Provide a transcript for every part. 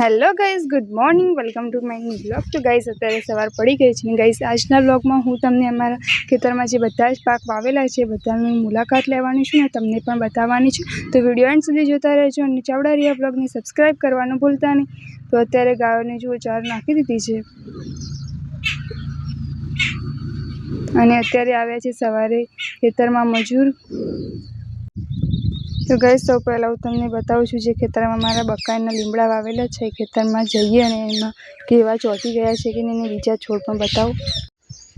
Hello guys good morning welcome to my new blog. तो guys अत्यारे सवार पड़ी गई है गाइज आजना ब्लॉगमां हूँ तमने अमारा खेतरमां जे बधा ज पाक वावेला छे बधानी मुलाकात लेवानी छुं ने तमने पण बताववानी छुं। तो विडियो एंड सुधी जोता रहेजो अने चावड़ा रिया ब्लॉगने सब्सक्राइब करवानुं भूलता नहीं। तो अत्यारे गायोने जुओ चार नाखी दीधी छे अने अत्यारे आव्या छे सवारे खेतरमां मजूर। तो गई सौ पहला हूँ तमने बताऊँ छूँ जे खेतर में मारा बकाईना लीमड़ा वावेला है खेतर में जईए अने एमां केवा चौंटी गया है कि नहीं बीजा छोड़ पण बताऊँ।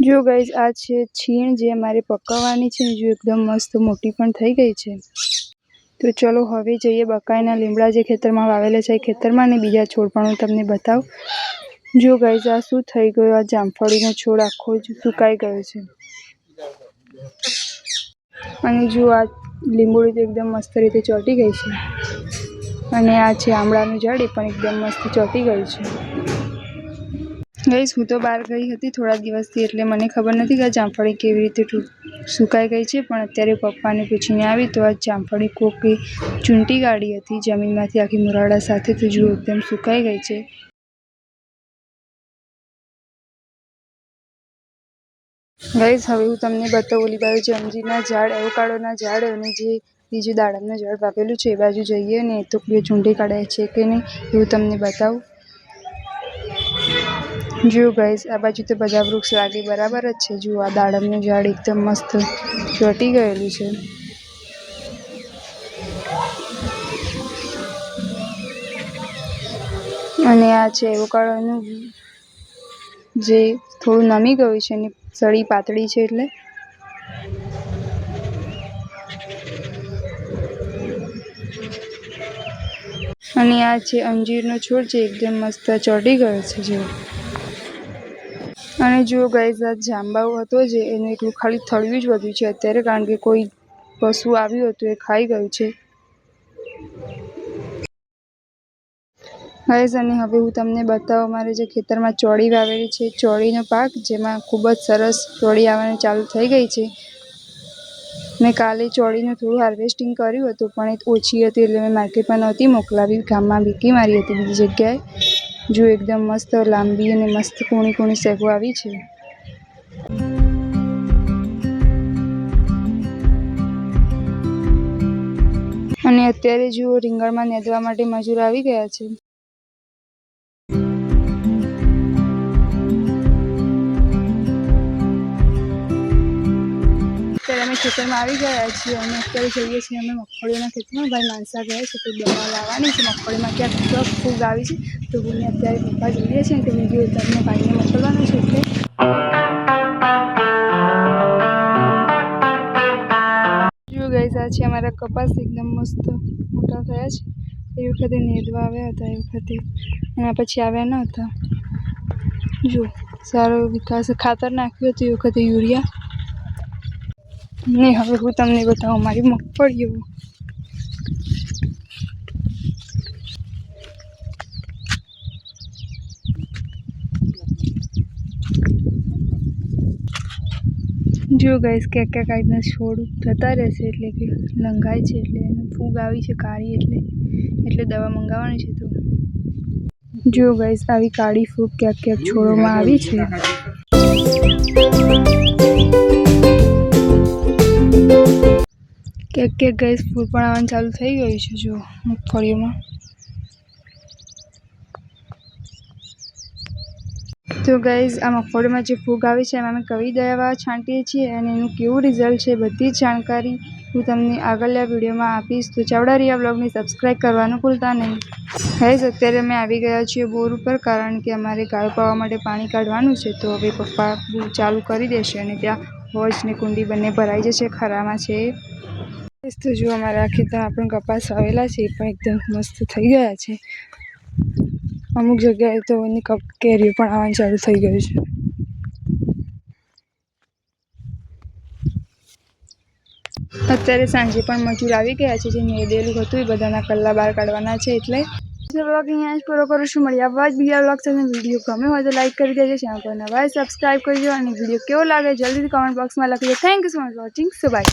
जो गाइज आ छे छीण जे मारे पकववानी छे जो एकदम मस्त मोटी पण थई गई है। तो चलो हवे जईए बकाईना लीमड़ा जे खेतर में वावेला है खेतर में ने बीजा छोड़ पण तमने बताऊँ। जो गाइज आ शुं थई गयुं आ जामफळीनो छोड़ आखो ज सुकाई गयो छे अने जो आ લીંબોળી तो एकदम मस्त रीते ચોંટી गई है अने आ छे आमळानुं झाड़ ए पण एकदम मस्त ચોંટી गयुं छे। गाइस हूँ तो बहार गई हती थोड़ा दिवसथी एटले मने खबर नथी के जामफળી केवी रीते सुकाई गई छे पण अत्यारे पप्पाने पूछीने आवी तो आ जामफળી कोके चूंटी काढी हती जमीनमांथी आखी मुराड़ा साथे। तो जो एकदम सुकाई गई छे। गाइस हवे हूँ तमने बताऊँ ओली बाजु जे अंजीरना झाड़ एवोकाडोना झाड़ अने जे बीजुं दाडमनुं झाड़ वावेलुं छे ए बाजु जईए ने तो कोई चूंटी काढे छे के नहीं एवुं तमने बताऊँ। जो गाइस आ बाजु तो बधा वृक्ष लागे बराबर ज छे। जो आ दाडमनुं झाड़ एकदम मस्त ચોંટી गयेलुं छे अने आ छे एवोकाडोनुं जे थोड़ुं नमी गयुं छे अने सળી पातળી छे એટલે अने आ छे अंजीरनो छोड़ जे एकदम मस्त ચોંટી गयो छे। जो अने जो गाइस आ जांबाओ हतो जे एने एकलुं खाली थळियुं ज वध्युं छे अत्यारे कारण के कोई पशु आव्युं हतुं ए खाई गयुं छे। गाइस अने हवे हूँ तमने बताऊँ अमारे जे खेतरमां ચોળી वावेली छे ચોળીनो पाक जेमां खूब ज सरस ચોળી आववानी चालू थई गई छे। मैं काले ચોળીનું थोड़ુं हार्वेस्टिंग कर्युं हतुं पण ए ओછી हती એટલે मैं मार्केटमां नहोती मोकलावी गाममां वीकी मारी हती बीजी जग्याए। जो एकदम मस्त लांबी अने मस्त कूणी कूणी सेगो आवी छे। अने अत्यारे जो રીંગણમાં નેદવા માટે મજૂર આવી ગયા છે। અત્યારે અમે ખેતરમાં આવી ગયા છીએ અને અત્યારે જઈએ છીએ અમે મગફળીના ખેતરમાં ભાઈ માણસા ગયા છે તો દવા લાવવાની છે મગફળીમાં ક્યાંક ફૂગ આવી છે તો હું અત્યારે પપ્પા જઈએ છીએ તો વિડીયો તમને ભાઈને મોકલવાનો છે એટલે જો ગાઈસ આ છે અમારા કપાસ એકદમ મસ્ત મોટા થયા છે એ વખતે નેદવા આવ્યા હતા એ વખતે એના પછી આવ્યા ન હતા। જો સારો વિકાસ ખાતર નાખ્યું હતું એ વખતે યુરિયા ने हवे हूँ तमने बताऊँ मारी मगफळीओ। जो गाइस क्या क्या कायना छोड़ थता रहेशे एटले के लंघाय छे एटले एने फूग आवी छे काળી एटले दवा मंगावવાની છે। तो जो गाइस आवी काળી फूग क्या क्या छोड़ोमां आवी छे। क्या गाइस फूल पण आवવાનું चालू થઈ ગયું છે જો મગફળીઓમાં। तो गाइस आ मगफळीमां जे फूग आवे छे एमां अमे कई दवा छांटीए छीए अने एनुं केवुं रिजल्ट छे बधी जानकारी हूँ तमने आगळना विडियोमां आपीश। तो चावड़ा रिया ब्लॉगने सब्सक्राइब करवानुं भूलता नहीं। गाइस अत्यारे अमे आवी गया छीए बोर उपर कारण के अमारे गायो पावा माटे पाणी काढवानुं छे तो हवे पप्पा चालू करी देशे अने त्यां होज ने कुंडी बंने भराई जशे खरामां छे। तो जो अमारा खेतरमां पण कपास वावेला छे ए पण एकदम मस्त थई गया छे। अमुक जग्याए तो एनी केरीओ पण आवવાનું चालू थई गयुं छे। અત્યારે સાંજે પણ મજૂર આવી ગયા છે જે નેદેલું હતું એ બધાના કલ્લા બહાર કાઢવાના છે એટલે વ્લોગ અહીંયા જ પૂરો કરું છું। મળીએ આવા જ બીજા વ્લોગ સાથે। વિડીયો ગમે હોય તો લાઈક કરી દેજો, ચેનલ પર નવા હોય સબસ્ક્રાઈબ કરજો અને વિડીયો કેવો લાગે જલ્દીથી કમેન્ટ બોક્સમાં લખજો। Thank you so much watching. So by.